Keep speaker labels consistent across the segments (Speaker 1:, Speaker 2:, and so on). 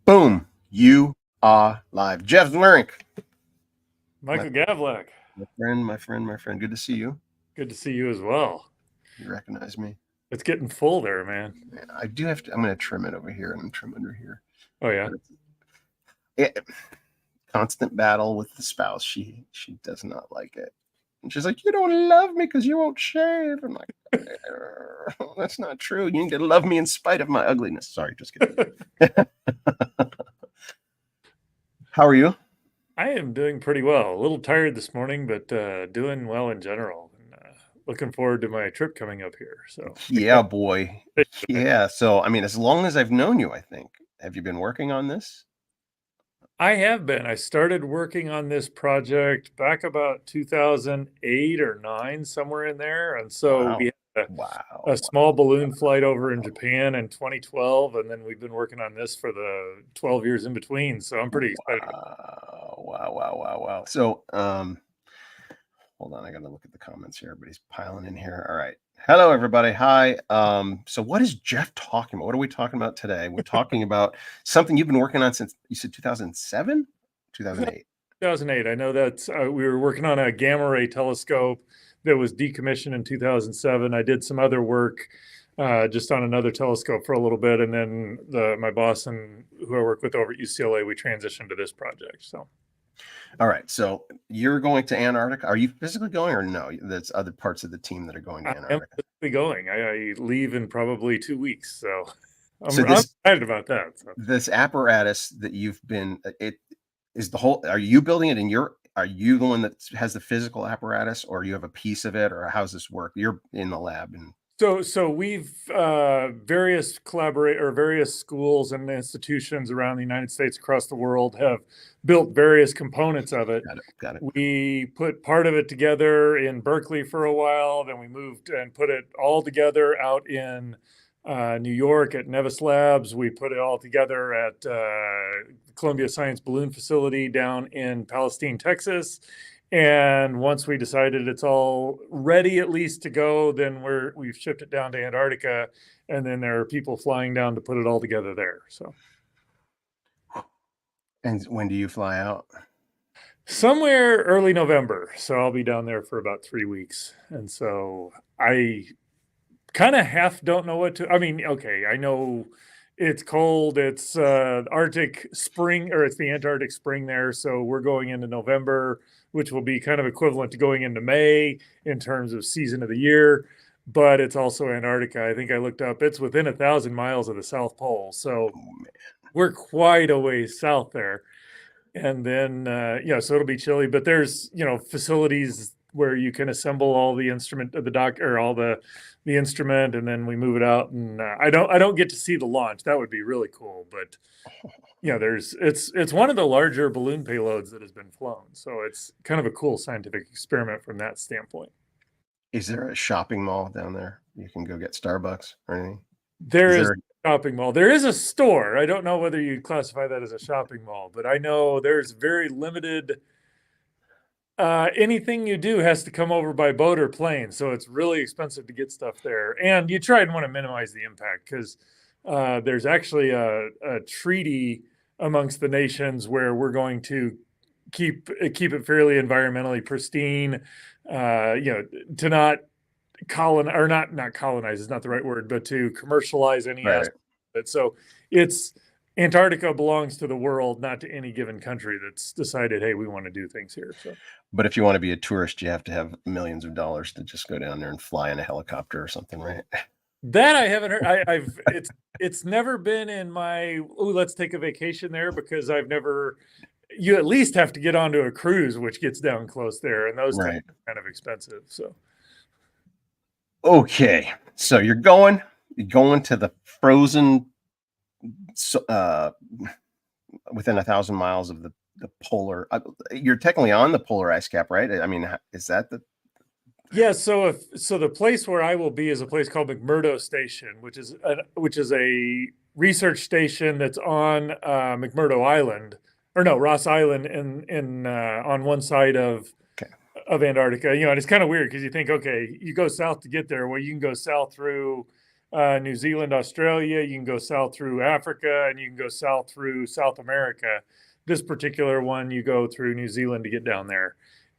Speaker 1: Boom. You are live. Jeff Zwerink.
Speaker 2: Michael Gavlak.
Speaker 1: My friend. Good to see you.
Speaker 2: Good to see you as well.
Speaker 1: You recognize me?
Speaker 2: It's getting full there, man.
Speaker 1: Yeah, I do have to. I'm going to trim it over here and trim under here.
Speaker 2: Oh, yeah.
Speaker 1: Constant battle with the spouse. She does not like it. And she's like, you don't love me because you won't shave. I'm like, that's not true. You need to love me in spite of my ugliness. Sorry, just kidding. How are you?
Speaker 2: I am doing pretty well. A little tired this morning, but doing well in general. And, looking forward to my trip coming up here. So
Speaker 1: Yeah, boy. Yeah. So, I mean, as long as I've known you, I think. Have you been working on this?
Speaker 2: I have been. I started working on this project back about 2008 or 9, somewhere in there. And so
Speaker 1: Wow.
Speaker 2: we had
Speaker 1: Wow.
Speaker 2: a small balloon flight over in Japan in 2012, and then we've been working on this for the 12 years in between. So I'm pretty excited.
Speaker 1: Wow. So, hold on. I got to look at the comments here. Everybody's piling in here. All right. Hello, everybody. Hi. So what is Jeff talking about? What are we talking about today? We're talking about something you've been working on since, you said 2007, 2008.
Speaker 2: 2008. I know that we were working on a gamma ray telescope that was decommissioned in 2007. I did some other work just on another telescope for a little bit, and then my boss and who I work with over at UCLA, we transitioned to this project. So,
Speaker 1: all right. So you're going to Antarctica. Are you physically going, or no? There's other parts of the team that are going to Antarctica.
Speaker 2: I am physically going. I leave in probably 2 weeks, so I'm excited about that. So.
Speaker 1: This apparatus that you've been, it is the whole. Are you building it, and are you the one that has the physical apparatus, or you have a piece of it, or how's this work? You're in the lab, and
Speaker 2: so we've various schools and institutions around the United States, across the world, have built various components of it.
Speaker 1: Got it.
Speaker 2: We put part of it together in Berkeley for a while, then we moved and put it all together out in New York at Nevis Labs. We put it all together at Columbia Science Balloon Facility down in Palestine, Texas. And once we decided it's all ready at least to go, then we've shipped it down to Antarctica, and then there are people flying down to put it all together there. So.
Speaker 1: And when do you fly out?
Speaker 2: Somewhere early November. So I'll be down there for about 3 weeks. And so I kind of don't know what to, I mean, okay, I know it's cold. It's Arctic spring, or it's the Antarctic spring there. So we're going into November, which will be kind of equivalent to going into May in terms of season of the year. But it's also Antarctica. I think I looked up, it's within 1,000 miles of the South Pole. So we're quite a ways south there. And then, so it'll be chilly, but there's, facilities where you can assemble all the instrument of the dock, or all the instrument, and then we move it out. And I don't get to see the launch. That would be really cool. But it's one of the larger balloon payloads that has been flown. So it's kind of a cool scientific experiment from that standpoint.
Speaker 1: Is there a shopping mall down there? You can go get Starbucks or anything?
Speaker 2: There is a shopping mall. There is a store. I don't know whether you classify that as a shopping mall, but I know there's very limited. Anything you do has to come over by boat or plane, so it's really expensive to get stuff there. And you try and want to minimize the impact, because there's actually a treaty amongst the nations where we're going to keep it fairly environmentally pristine. To not colonize is not the right word, but to commercialize any aspect of it. So Antarctica belongs to the world, not to any given country that's decided, hey, we want to do things here. So,
Speaker 1: but if you want to be a tourist, you have to have millions of dollars to just go down there and fly in a helicopter or something, right?
Speaker 2: That I haven't heard. It's never been in my, let's take a vacation there, because you at least have to get onto a cruise, which gets down close there, and those things are kind of expensive. So,
Speaker 1: okay, so you're going to the frozen, within 1,000 miles of the polar. You're technically on the polar ice cap, right? I mean, is that the?
Speaker 2: Yeah. So the place where I will be is a place called McMurdo Station, which is a research station that's on McMurdo Island, or no, Ross Island, in on one side of Antarctica. And it's kind of weird, because you think, okay, you go south to get there. Well, you can go south through New Zealand, Australia. You can go south through Africa, and you can go south through South America. This particular one, you go through New Zealand to get down there.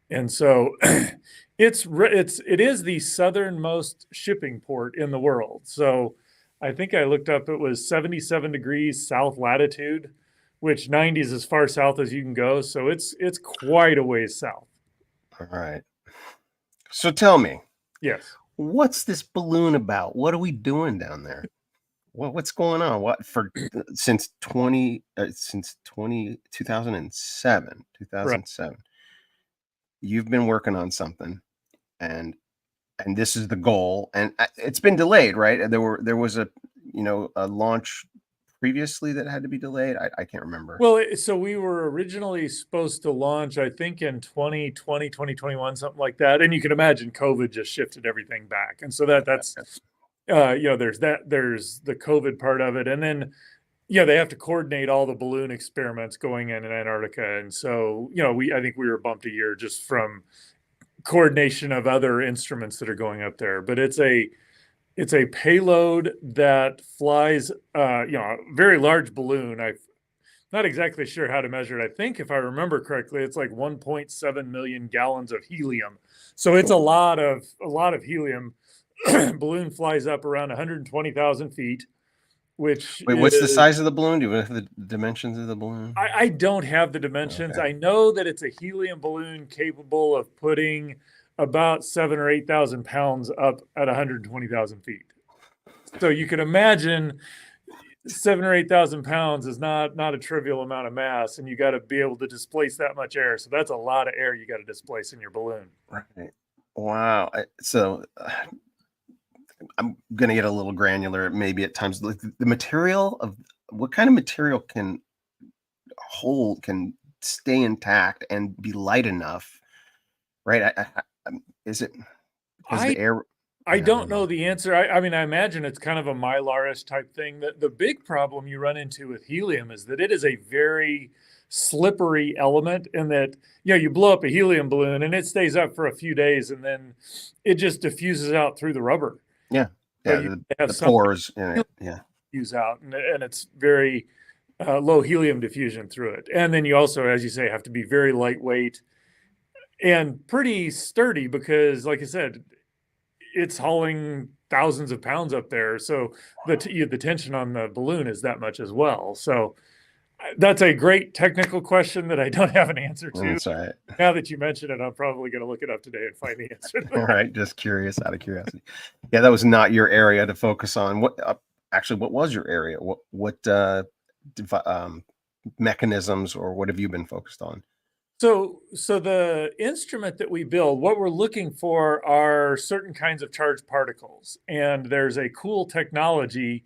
Speaker 2: And so it is the southernmost shipping port in the world. So I think I looked up, it was 77 degrees south latitude, which 90 is as far south as you can go. So it's quite a ways south.
Speaker 1: All right. So tell me,
Speaker 2: Yes.
Speaker 1: what's this balloon about? What are we doing down there? What's going on? What for since 2007,
Speaker 2: Right.
Speaker 1: 2007. You've been working on something, and this is the goal, and it's been delayed, right? There was a a launch previously that had to be delayed. I can't remember.
Speaker 2: Well, so we were originally supposed to launch, I think, in 2020, 2021, something like that. And you can imagine COVID just shifted everything back. And so that's, there's the COVID part of it. And then, they have to coordinate all the balloon experiments going in Antarctica. And so, I think we were bumped a year just from coordination of other instruments that are going up there. But it's a payload that flies, a very large balloon. I'm not exactly sure how to measure it. I think if I remember correctly, it's like 1.7 million gallons of helium. So it's a lot of helium. Balloon flies up around 120,000 feet, which
Speaker 1: Wait, what's the size of the balloon? Do you have the dimensions of the balloon?
Speaker 2: I don't have the dimensions.
Speaker 1: Okay.
Speaker 2: I know that it's a helium balloon capable of putting about 7,000 or 8,000 pounds up at 120,000 feet. So you can imagine 7,000 or 8,000 pounds is not a trivial amount of mass, and you got to be able to displace that much air. So that's a lot of air you got to displace in your balloon.
Speaker 1: Right. Wow. So I'm gonna get a little granular, maybe at times. Like the material of what kind of material can stay intact and be light enough, right? Is it because the air?
Speaker 2: I don't know the answer. I mean, I imagine it's kind of a Mylar-ish type thing. The big problem you run into with helium is that it is a very slippery element, in that, you blow up a helium balloon and it stays up for a few days and then it just diffuses out through the rubber.
Speaker 1: Yeah.
Speaker 2: So
Speaker 1: Yeah.
Speaker 2: you have
Speaker 1: The pores in it. Yeah.
Speaker 2: diffuse out, and it's very low helium diffusion through it. And then you also, as you say, have to be very lightweight and pretty sturdy because, like I said, it's hauling thousands of pounds up there. So the tension on the balloon is that much as well. So that's a great technical question that I don't have an answer to.
Speaker 1: That's all right.
Speaker 2: Now that you mention it, I'm probably going to look it up today and find the answer to
Speaker 1: All
Speaker 2: that.
Speaker 1: right. Just curious, out of curiosity. Yeah, that was not your area to focus on. What actually? What was your area? What mechanisms, or what have you been focused on?
Speaker 2: So the instrument that we build, what we're looking for are certain kinds of charged particles. And there's a cool technology,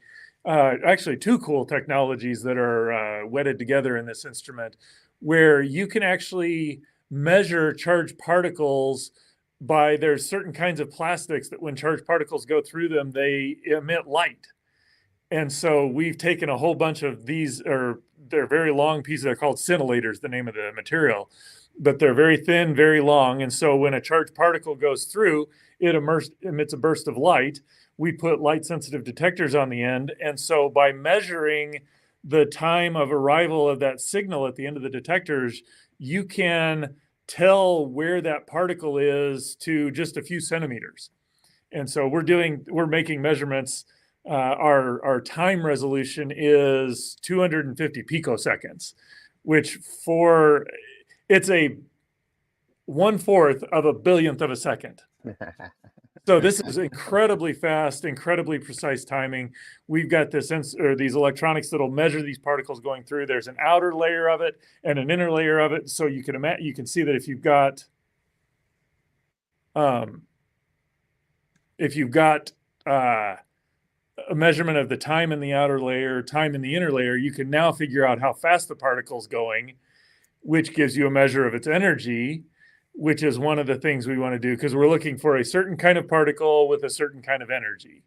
Speaker 2: actually two cool technologies that are wedded together in this instrument, where you can actually measure charged particles there's certain kinds of plastics that when charged particles go through them, they emit light. And so we've taken a whole bunch of these, or they're very long pieces. They're called scintillators, the name of the material, but they're very thin, very long. And so when a charged particle goes through, it emits a burst of light. We put light sensitive detectors on the end. And so by measuring the time of arrival of that signal at the end of the detectors, you can tell where that particle is to just a few centimeters. And so we're making measurements. Our time resolution is 250 picoseconds, which it's a 1/4 of a billionth of a second. So this is incredibly fast, incredibly precise timing. We've got these electronics that'll measure these particles going through. There's an outer layer of it and an inner layer of it. So you can see that if you've got a measurement of the time in the outer layer, time in the inner layer, you can now figure out how fast the particle's going, which gives you a measure of its energy, which is one of the things we want to do, because we're looking for a certain kind of particle with a certain kind of energy.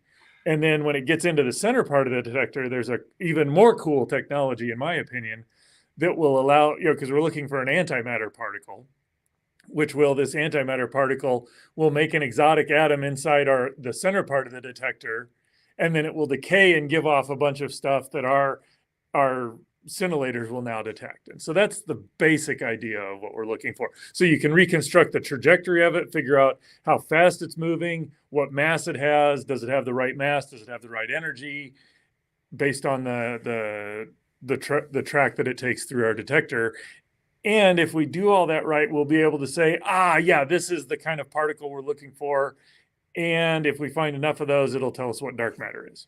Speaker 2: And then when it gets into the center part of the detector, there's a even more cool technology, in my opinion, that will allow, because we're looking for an antimatter particle, this antimatter particle will make an exotic atom inside the center part of the detector. and then it will decay and give off a bunch of stuff that our scintillators will now detect. And so that's the basic idea of what we're looking for. So you can reconstruct the trajectory of it, figure out how fast it's moving, what mass it has, does it have the right mass, does it have the right energy, based on the track that it takes through our detector. And if we do all that right, we'll be able to say, yeah, this is the kind of particle we're looking for. And if we find enough of those, it'll tell us what dark matter is.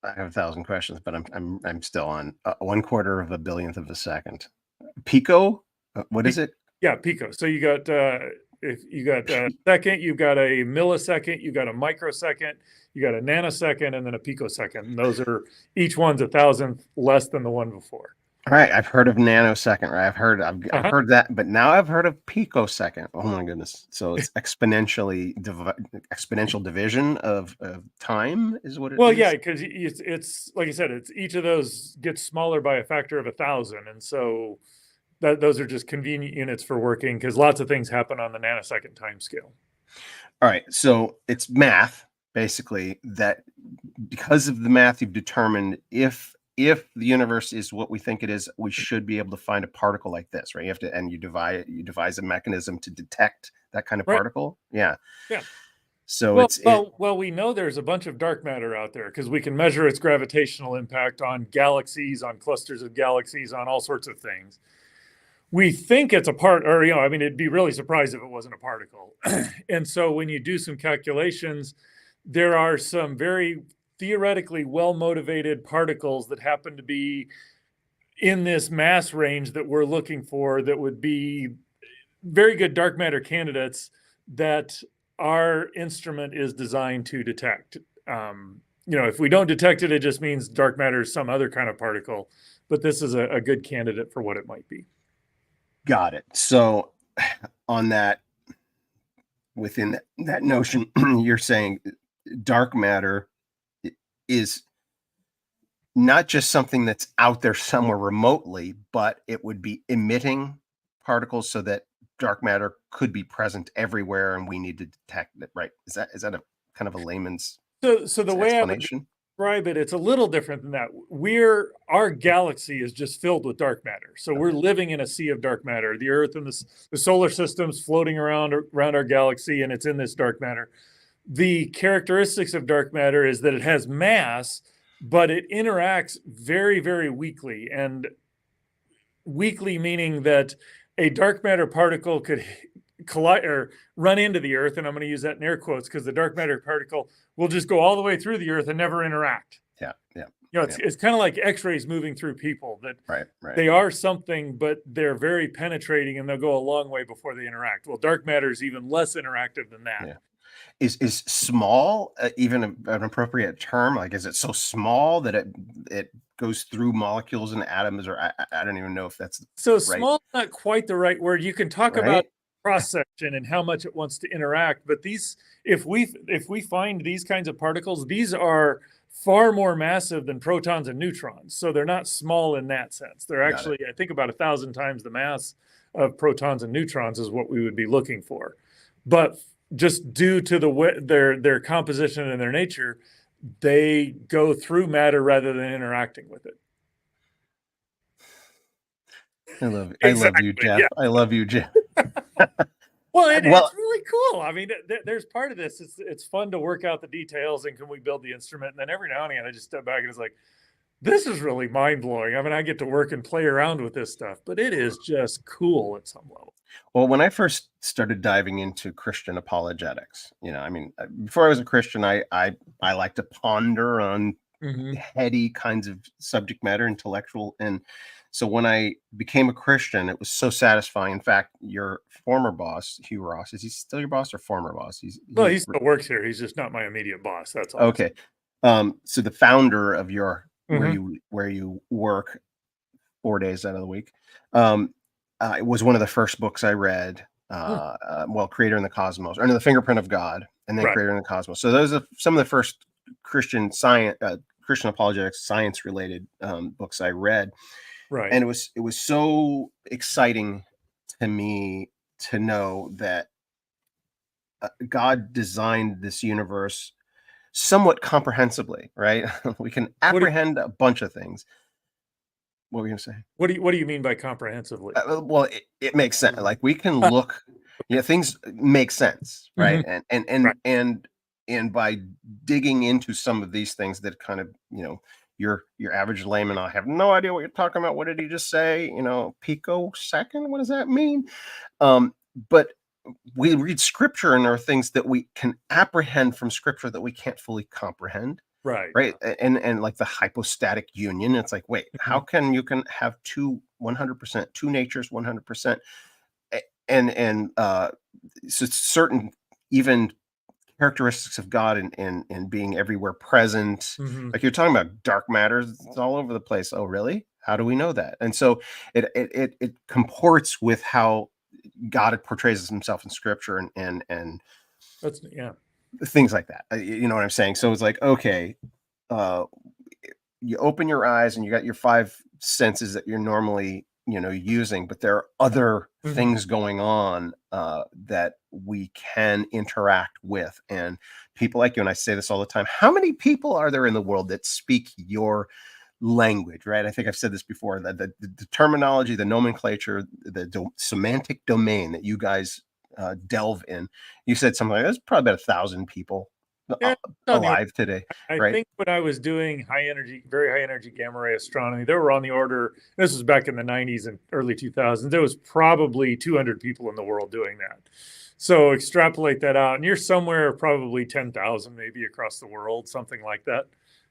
Speaker 1: I have 1,000 questions, but I'm still on 1/4 of a billionth of a second. Pico? What is it?
Speaker 2: Yeah, pico. So you got if you got a second, you've got a millisecond, you got a microsecond, you got a nanosecond, and then a picosecond. And those are each one's 1,000th less than the one before.
Speaker 1: All right, I've heard of nanosecond, right? I've heard that, but now I've heard of picosecond. Oh my goodness! So it's exponential division of time is what it
Speaker 2: Well,
Speaker 1: is.
Speaker 2: yeah, because it's like I said, it's each of those gets smaller by a factor of 1,000, and so those are just convenient units for working because lots of things happen on the nanosecond time scale.
Speaker 1: All right, so it's math basically that because of the math you've determined if the universe is what we think it is, we should be able to find a particle like this, right? You have to, and you devise a mechanism to detect that kind of
Speaker 2: Right.
Speaker 1: particle. Yeah.
Speaker 2: Yeah.
Speaker 1: So
Speaker 2: Well, we know there's a bunch of dark matter out there because we can measure its gravitational impact on galaxies, on clusters of galaxies, on all sorts of things. We think it's a part, or I mean, it'd be really surprised if it wasn't a particle. And so when you do some calculations, there are some very theoretically well-motivated particles that happen to be in this mass range that we're looking for that would be very good dark matter candidates that our instrument is designed to detect. If we don't detect it, it just means dark matter is some other kind of particle, but this is a good candidate for what it might be.
Speaker 1: got it. So on that, within that notion, you're saying dark matter is not just something that's out there somewhere remotely, but it would be emitting particles so that dark matter could be present everywhere and we need to detect it, right? Is that a kind of a layman's
Speaker 2: So the way I would
Speaker 1: explanation?
Speaker 2: describe it, it's a little different than that. Our galaxy is just filled with dark matter. So we're
Speaker 1: Okay.
Speaker 2: living in a sea of dark matter. The Earth and the solar system's floating around our galaxy, and it's in this dark matter. The characteristics of dark matter is that it has mass, but it interacts very, very weakly. And weakly meaning that a dark matter particle could collide or run into the Earth, and I'm going to use that in air quotes because the dark matter particle will just go all the way through the Earth and never interact.
Speaker 1: Yeah, yeah.
Speaker 2: It's kind of like X-rays moving through people, that
Speaker 1: Right.
Speaker 2: they are something, but they're very penetrating and they'll go a long way before they interact. Well, dark matter is even less interactive than that.
Speaker 1: Yeah. Is small even an appropriate term? Like, is it so small that it goes through molecules and atoms, or I don't even know if that's
Speaker 2: So
Speaker 1: right.
Speaker 2: small, not quite the right word. You can talk about
Speaker 1: Right?
Speaker 2: cross section and how much it wants to interact, but if we find these kinds of particles, these are far more massive than protons and neutrons. So they're not small in that sense. They're
Speaker 1: Got it.
Speaker 2: actually, I think, about 1,000 times the mass of protons and neutrons is what we would be looking for. But just due to their composition and their nature, they go through matter rather than interacting with it.
Speaker 1: I love you,
Speaker 2: Exactly.
Speaker 1: Jeff.
Speaker 2: Yeah.
Speaker 1: I love you, Jeff.
Speaker 2: Well,
Speaker 1: Well,
Speaker 2: it's really cool. I mean, there's part of this. It's fun to work out the details and can we build the instrument? And then every now and again, I just step back and it's like, this is really mind blowing. I mean, I get to work and play around with this stuff, but it is just cool at some level.
Speaker 1: well, when I first started diving into Christian apologetics, I mean, before I was a Christian, I like to ponder on
Speaker 2: Mm-hmm.
Speaker 1: heady kinds of subject matter, intellectual. And so when I became a Christian, it was so satisfying. In fact, your former boss, Hugh Ross, is he still your boss or former boss?
Speaker 2: Well, he still works here. He's just not my immediate boss. That's all.
Speaker 1: Okay. So the founder of your
Speaker 2: Mm-hmm.
Speaker 1: where you work 4 days out of the week, it was one of the first books I read. Creator in the Cosmos, or no, The Fingerprint of God, and then
Speaker 2: Right.
Speaker 1: Creator in the Cosmos. So those are some of the first Christian science, Christian apologetics, science related books I read,
Speaker 2: Right.
Speaker 1: and it was so exciting to me to know that God designed this universe somewhat comprehensively, right? We can
Speaker 2: What do
Speaker 1: apprehend a bunch of things. What were you gonna say?
Speaker 2: what do you mean by comprehensively?
Speaker 1: Well, it makes sense. Like we can
Speaker 2: Uh,
Speaker 1: look, things make sense, right?
Speaker 2: mhm, right,
Speaker 1: And by digging into some of these things that kind of, your average layman, I have no idea what you're talking about. What did he just say? Picosecond. What does that mean? But we read scripture, and there are things that we can apprehend from scripture that we can't fully comprehend.
Speaker 2: right.
Speaker 1: Right, and like the hypostatic union, it's like, wait, how
Speaker 2: Mhm,
Speaker 1: can have 100%, two natures 100%, and so certain even characteristics of God and being everywhere present,
Speaker 2: mhm.
Speaker 1: like you're talking about dark matters, it's all over the place. Oh, really? How do we know that? And so it comports with how God portrays himself in Scripture and
Speaker 2: That's yeah.
Speaker 1: things like that. You know what I'm saying? So it's like, okay, uh, you open your eyes and you got your five senses that you're normally using, but there are other
Speaker 2: Mhm.
Speaker 1: things going on that we can interact with. And people like you, and I say this all the time, how many people are there in the world that speak your language? Right, I think I've said this before, that the terminology, the nomenclature, the semantic domain that you guys delve in, you said something like that's probably about 1,000 people
Speaker 2: Yeah, it's on the
Speaker 1: alive today,
Speaker 2: I
Speaker 1: right?
Speaker 2: think when I was doing very high energy gamma ray astronomy, there were on the order, this was back in the 90s and early 2000s, there was probably 200 people in the world doing that. So extrapolate that out, and you're somewhere probably 10,000 maybe across the world, something like that.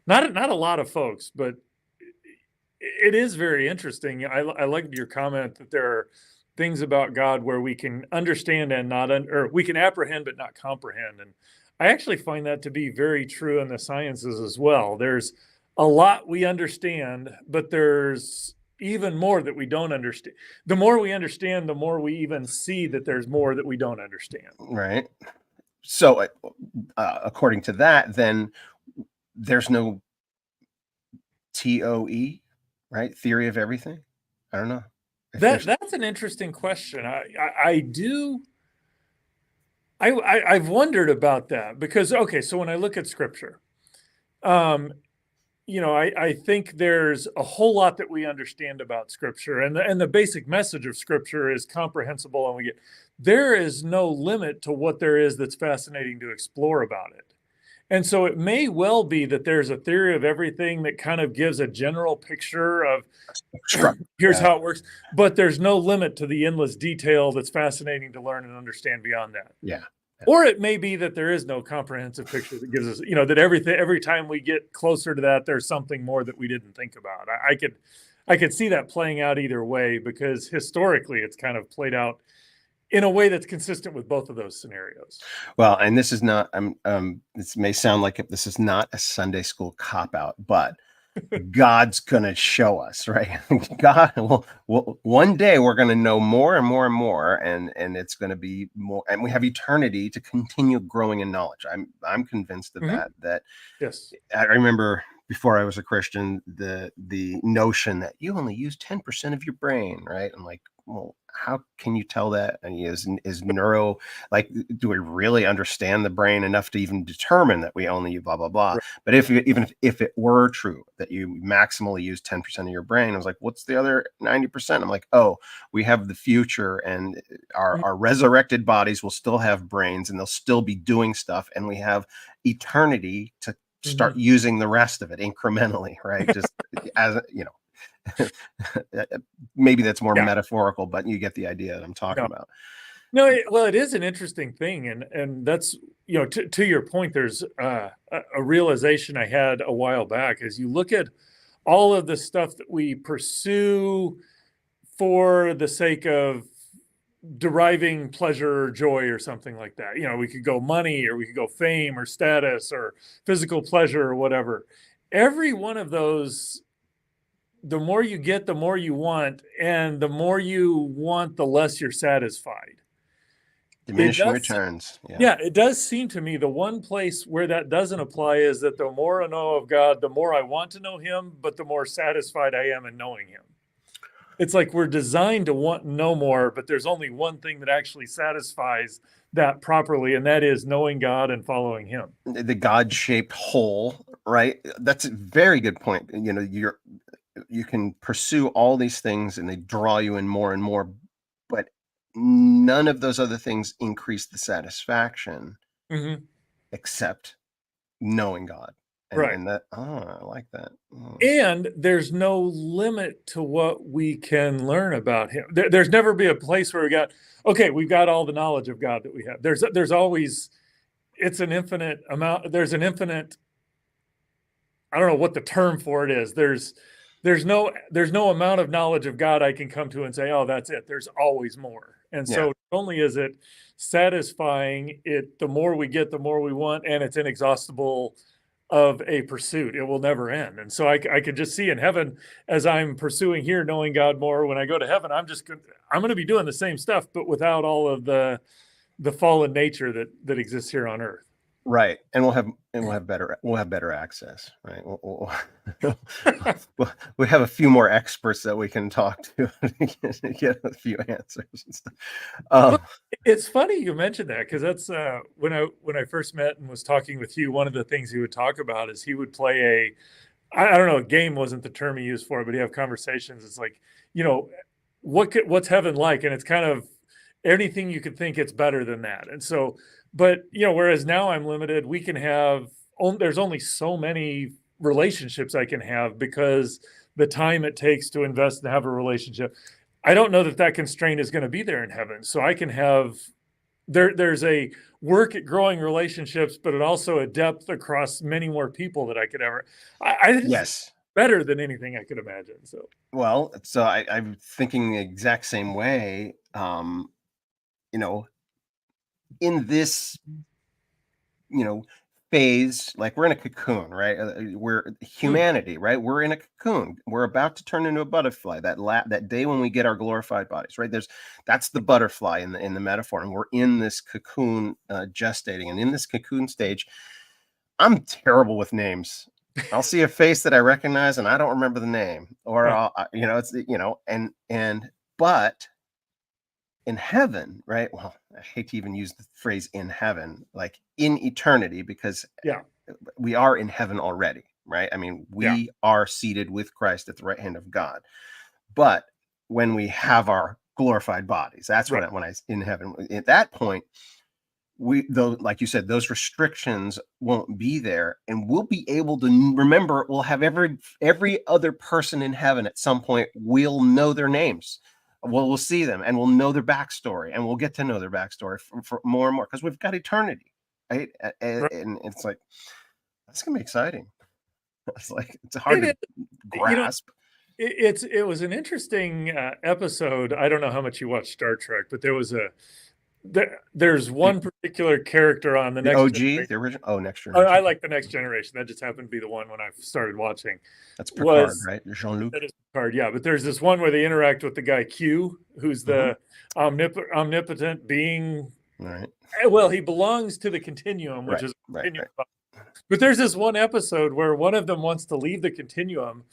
Speaker 2: Not a lot of folks, but it is very interesting. I like your comment that there are things about God where we can understand and not, or we can apprehend but not comprehend. And I actually find that to be very true in the sciences as well. There's a lot we understand, but there's even more that we don't understand. The more we understand, the more we even see that there's more that we don't understand.
Speaker 1: Right. So, according to that, then there's no TOE, right? Theory of everything. I don't know if
Speaker 2: That
Speaker 1: there's.
Speaker 2: that's an interesting question. I do I've wondered about that because okay, so when I look at scripture, um, I think there's a whole lot that we understand about scripture, and the basic message of scripture is comprehensible, and we get there is no limit to what there is that's fascinating to explore about it. And so it may well be that there's a theory of everything that kind of gives a general picture of
Speaker 1: Struck.
Speaker 2: here's
Speaker 1: Yeah.
Speaker 2: how it works, but there's no limit to the endless detail that's fascinating to learn and understand beyond that.
Speaker 1: Yeah. Yeah.
Speaker 2: Or it may be that there is no comprehensive picture that gives us, that every time we get closer to that, there's something more that we didn't think about. I could see that playing out either way because historically it's kind of played out in a way that's consistent with both of those scenarios.
Speaker 1: Well, and this is not. This may sound like this is not a Sunday school cop out, but God's gonna show us, right? God, well, one day we're gonna know more and more and more, and it's gonna be more, and we have eternity to continue growing in knowledge. I'm convinced of
Speaker 2: Mhm.
Speaker 1: that. That
Speaker 2: Yes.
Speaker 1: I remember before I was a Christian, the notion that you only use 10% of your brain, right? I'm like, well, how can you tell that? And is neuro, like, do we really understand the brain enough to even determine that we only use blah blah blah?
Speaker 2: Right.
Speaker 1: But if it were true that you maximally use 10% of your brain, I was like, what's the other 90%? I'm like, oh, we have the future, and our resurrected bodies will still have brains, and they'll still be doing stuff, and we have eternity to start
Speaker 2: Mhm.
Speaker 1: using the rest of it incrementally, right? Just as maybe that's more
Speaker 2: Yeah.
Speaker 1: metaphorical, but you get the idea that I'm talking
Speaker 2: No.
Speaker 1: about.
Speaker 2: No. Well, it is an interesting thing, and that's to your point. There's a realization I had a while back as you look at all of the stuff that we pursue for the sake of deriving pleasure or joy or something like that. We could go money or we could go fame or status or physical pleasure or whatever. Every one of those, the more you get, the more you want, and the more you want, the less you're satisfied. It
Speaker 1: Diminishing
Speaker 2: does,
Speaker 1: returns. Yeah.
Speaker 2: yeah, it does seem to me the one place where that doesn't apply is that the more I know of God, the more I want to know Him, but the more satisfied I am in knowing Him. It's like we're designed to want to know more, but there's only one thing that actually satisfies that properly, and that is knowing God and following Him.
Speaker 1: The God-shaped hole, right? That's a very good point. You can pursue all these things and they draw you in more and more, but none of those other things increase the satisfaction
Speaker 2: Hmm.
Speaker 1: except knowing God. And
Speaker 2: Right.
Speaker 1: and that I like that.
Speaker 2: And there's no limit to what we can learn about Him. There's never be a place where we've got all the knowledge of God that we have. There's always, it's an infinite amount. There's an infinite, I don't know what the term for it is. There's no amount of knowledge of God I can come to and say, oh, that's it. There's always more. And so
Speaker 1: Yeah,
Speaker 2: not only is it satisfying, the more we get, the more we want, and it's inexhaustible of a pursuit. It will never end. And so I could just see in heaven, as I'm pursuing here, knowing God more. When I go to heaven, I'm going to be doing the same stuff, but without all of the fallen nature that exists here on earth.
Speaker 1: right. And we'll have better access, right? We have a few more experts that we can talk to to get a few answers and stuff.
Speaker 2: Well,
Speaker 1: Um,
Speaker 2: it's funny you mentioned that, because that's when I first met and was talking with you. One of the things he would talk about is he would play I don't know, a game wasn't the term he used for it, but he have conversations. It's like, you know, what's heaven like? And it's kind of anything you could think, it's better than that. And so, but whereas now I'm limited, there's only so many relationships I can have, because the time it takes to invest and have a relationship. I don't know that constraint is going to be there in heaven. So I can have there's a work at growing relationships, but it also a depth across many more people that I could ever. I think it's
Speaker 1: yes.
Speaker 2: better than anything I could imagine. So
Speaker 1: Well, so I'm thinking the exact same way. You know, in this, you know, phase, like we're in a cocoon, right? We're
Speaker 2: mm,
Speaker 1: humanity, right? We're in a cocoon. We're about to turn into a butterfly. That day when we get our glorified bodies, right? That's the butterfly in the metaphor, and we're in this cocoon, gestating, and in this cocoon stage, I'm terrible with names. I'll see a face that I recognize, and I don't remember the name, or but in heaven, right? Well, I hate to even use the phrase in heaven, like in eternity, because
Speaker 2: yeah,
Speaker 1: we are in heaven already, right? I mean,
Speaker 2: yeah,
Speaker 1: we are seated with Christ at the right hand of God. But when we have our glorified bodies, that's
Speaker 2: right,
Speaker 1: when I in heaven. At that point, though, like you said, those restrictions won't be there, and we'll be able to remember. We'll have every other person in heaven at some point. We'll know their names. We'll see them, and we'll know their backstory, and we'll get to know their backstory for more and more, because we've got eternity, right?
Speaker 2: right.
Speaker 1: And it's like that's gonna be exciting. It's like it's hard
Speaker 2: It
Speaker 1: to
Speaker 2: is. You know,
Speaker 1: grasp.
Speaker 2: it was an interesting episode. I don't know how much you watch Star Trek, but there's
Speaker 1: The,
Speaker 2: one particular character on the
Speaker 1: the
Speaker 2: Next
Speaker 1: OG,
Speaker 2: Generation.
Speaker 1: the original. Oh, Next
Speaker 2: I
Speaker 1: Generation.
Speaker 2: like the Next Generation. That just happened to be the one when I started watching.
Speaker 1: That's Picard,
Speaker 2: Was
Speaker 1: right? Jean-Luc.
Speaker 2: That is Picard, yeah. But there's this one where they interact with the guy Q, who's
Speaker 1: Hmm.
Speaker 2: the omnipotent being.
Speaker 1: All right,
Speaker 2: Well, he belongs to the continuum, which
Speaker 1: right,
Speaker 2: is a
Speaker 1: right,
Speaker 2: continuum.
Speaker 1: right.
Speaker 2: But there's this one episode where one of them wants to leave the continuum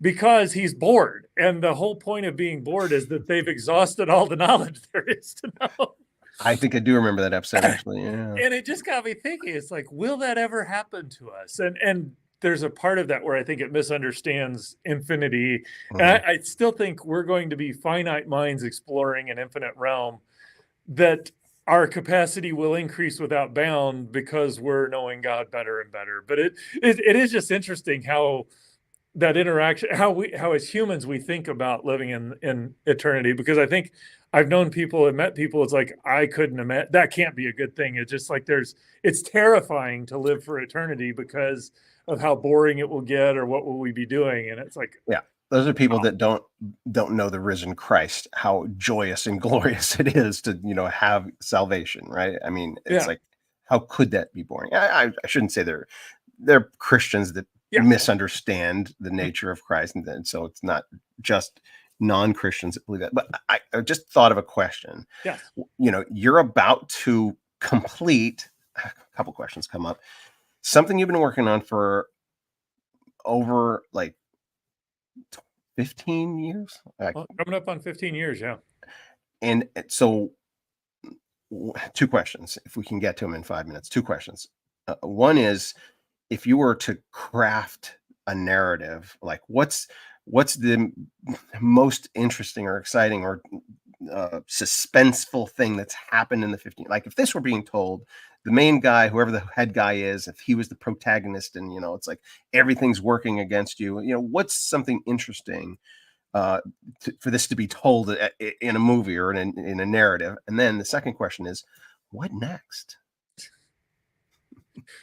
Speaker 2: because he's bored, and the whole point of being bored is that they've exhausted all the knowledge there is to know.
Speaker 1: I think I do remember that episode actually. Yeah.
Speaker 2: And it just got me thinking. It's like, will that ever happen to us? And there's a part of that where I think it misunderstands infinity. And
Speaker 1: Mhm.
Speaker 2: I still think we're going to be finite minds exploring an infinite realm, that our capacity will increase without bound because we're knowing God better and better. But it is just interesting how that interaction, how as humans we think about living in eternity. Because I think I've known people and met people, it's like, I couldn't imagine, that can't be a good thing. It's just like it's terrifying to live for eternity because of how boring it will get, or what will we be doing. And it's like,
Speaker 1: Yeah. Those are people that don't know the risen Christ, how joyous and glorious it is to, have salvation, right? I mean, it's
Speaker 2: yeah,
Speaker 1: like, how could that be boring? I shouldn't say they're Christians that
Speaker 2: yeah,
Speaker 1: misunderstand the nature of Christ, and then so it's not just non-Christians that believe that. But I just thought of a question.
Speaker 2: yes.
Speaker 1: You're about to complete a couple questions come up. Something you've been working on for over like 15 years.
Speaker 2: Well, coming up on 15 years. Yeah.
Speaker 1: And so two questions, if we can get to them in 5 minutes. Two questions. One is, if you were to craft a narrative, like what's the most interesting or exciting or suspenseful thing that's happened in the 15, like if this were being told, the main guy, whoever the head guy is, if he was the protagonist, and it's like everything's working against you, what's something interesting uh for this to be told in a movie or in a narrative? And then the second question is, what next?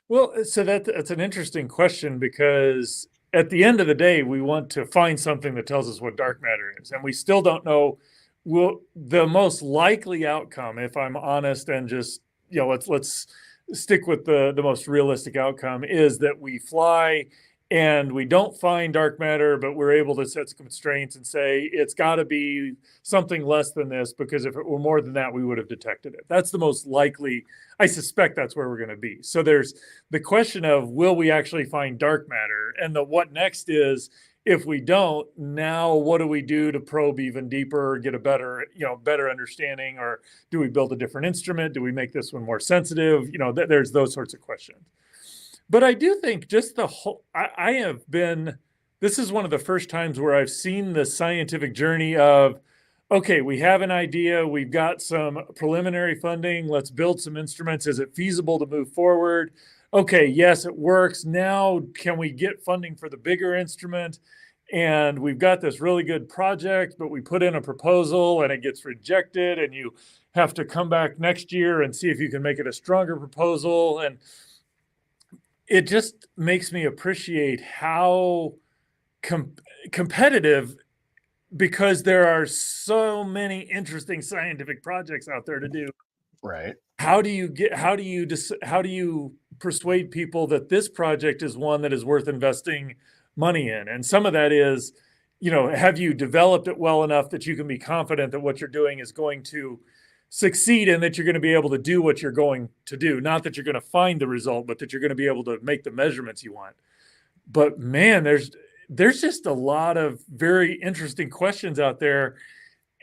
Speaker 2: Well, so that's an interesting question because at the end of the day, we want to find something that tells us what dark matter is, and we still don't know. Well, the most likely outcome, if I'm honest, and just let's stick with the most realistic outcome, is that we fly and we don't find dark matter, but we're able to set some constraints and say it's got to be something less than this, because if it were more than that, we would have detected it. That's the most likely. I suspect that's where we're going to be. So there's the question of, will we actually find dark matter? And the what next is, if we don't, now what do we do to probe even deeper, get a better understanding? Or do we build a different instrument? Do we make this one more sensitive? There's those sorts of questions. But I do think just the whole, I have been, this is one of the first times where I've seen the scientific journey of, okay, we have an idea, we've got some preliminary funding, let's build some instruments. Is it feasible to move forward? Okay, yes, it works. Now, can we get funding for the bigger instrument? And we've got this really good project, but we put in a proposal and it gets rejected, and you have to come back next year and see if you can make it a stronger proposal. And it just makes me appreciate how competitive, because there are so many interesting scientific projects out there to do.
Speaker 1: Right.
Speaker 2: How do you persuade people that this project is one that is worth investing money in? And some of that is, have you developed it well enough that you can be confident that what you're doing is going to succeed, and that you're going to be able to do what you're going to do? Not that you're going to find the result, but that you're going to be able to make the measurements you want. But man, there's just a lot of very interesting questions out there.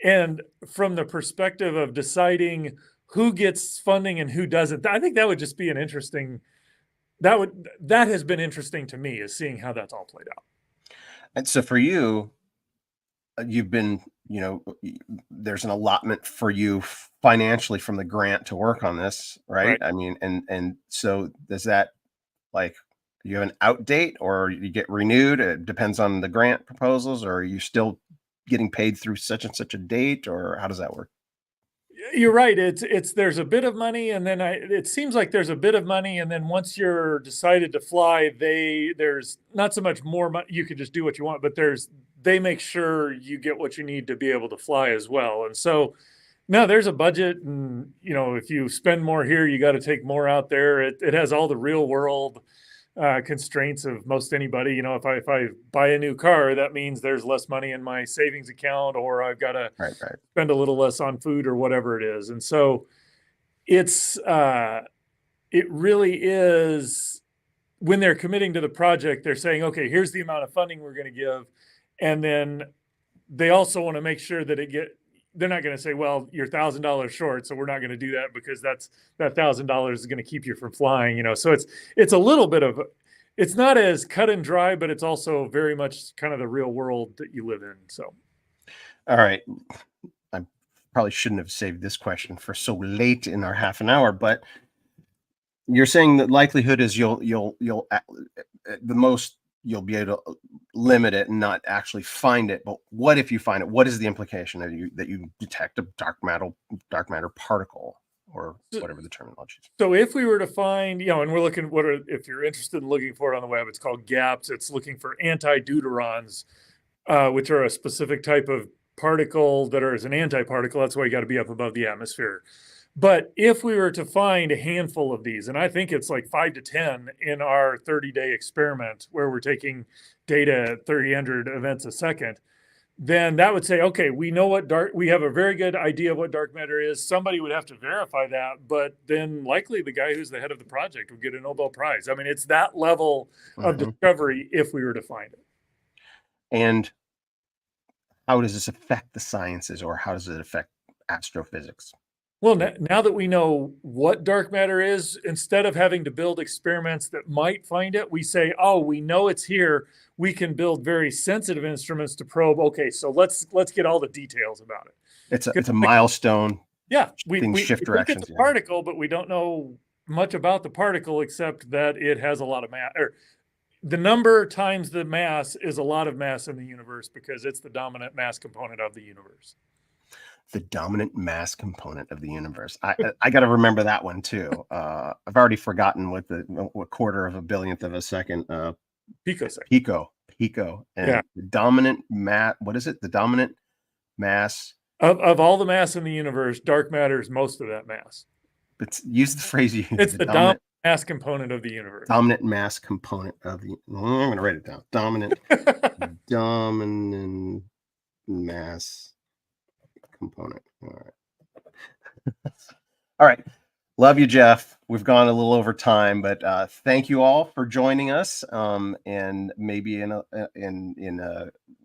Speaker 2: And from the perspective of deciding who gets funding and who doesn't, I think that would just be an interesting, that has been interesting to me, is seeing how that's all played out.
Speaker 1: And so for you, you've been, there's an allotment for you financially from the grant to work on this, right?
Speaker 2: Right.
Speaker 1: I mean, and so does that, like, you have an out date, or you get renewed? It depends on the grant proposals, or are you still getting paid through such and such a date, or how does that work?
Speaker 2: You're right. It's there's a bit of money, and then it seems like there's a bit of money, and then once you're decided to fly, there's not so much more money. You can just do what you want, but they make sure you get what you need to be able to fly as well. And so, no, there's a budget, and if you spend more here, you got to take more out there. It has all the real world constraints of most anybody. If I buy a new car, that means there's less money in my savings account, or I've got to
Speaker 1: Right, right.
Speaker 2: spend a little less on food or whatever it is. And so it's it really is, when they're committing to the project, they're saying, okay, here's the amount of funding we're going to give. And then they also want to make sure that they're not going to say, well, you're $1,000 short, so we're not going to do that, because that $1,000 is going to keep you from flying. So it's a little bit of, it's not as cut and dry, but it's also very much kind of the real world that you live in. So,
Speaker 1: All right. I probably shouldn't have saved this question for so late in our half an hour, but you're saying that likelihood is the most you'll be able to limit it and not actually find it. But what if you find it? What is the implication that you detect a dark matter particle, or whatever the terminology is?
Speaker 2: So if we were to find, and we're looking, if you're interested in looking for it on the web, it's called GAPS. It's looking for anti-deuterons, which are a specific type of particle that is an antiparticle. That's why you got to be up above the atmosphere. But if we were to find a handful of these, and I think it's like 5 to 10 in our 30-day experiment, where we're taking data at 300 events a second, then that would say, okay, we know we have a very good idea of what dark matter is. Somebody would have to verify that, but then likely the guy who's the head of the project would get a Nobel Prize. I mean, it's that level of
Speaker 1: Mhm.
Speaker 2: discovery if we were to find it.
Speaker 1: And how does this affect the sciences, or how does it affect astrophysics?
Speaker 2: Well, now that we know what dark matter is, instead of having to build experiments that might find it, we say, oh, we know it's here. We can build very sensitive instruments to probe. Okay, so let's get all the details about it.
Speaker 1: It's a milestone.
Speaker 2: Yeah,
Speaker 1: Things
Speaker 2: we
Speaker 1: shift
Speaker 2: look at
Speaker 1: directions.
Speaker 2: the
Speaker 1: Yeah.
Speaker 2: particle, but we don't know much about the particle except that it has a lot of mass, or the number times the mass is a lot of mass in the universe because it's the dominant mass component of the universe.
Speaker 1: The dominant mass component of the universe. I got to remember that one too. I've already forgotten what quarter of a billionth of a second
Speaker 2: Picosecond.
Speaker 1: pico, and
Speaker 2: Yeah.
Speaker 1: the dominant mass. What is it? The dominant mass.
Speaker 2: Of all the mass in the universe, dark matter is most of that mass.
Speaker 1: Use the phrase you use.
Speaker 2: It's the dominant mass component of the universe.
Speaker 1: Dominant mass component of the. I'm going to write it down. Dominant mass component. All right. All right. Love you, Jeff. We've gone a little over time, but thank you all for joining us. And maybe in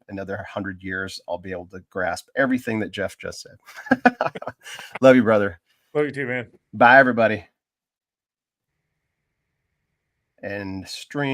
Speaker 1: another 100 years, I'll be able to grasp everything that Jeff just said. Love you, brother.
Speaker 2: Love you too, man.
Speaker 1: Bye, everybody. And stream.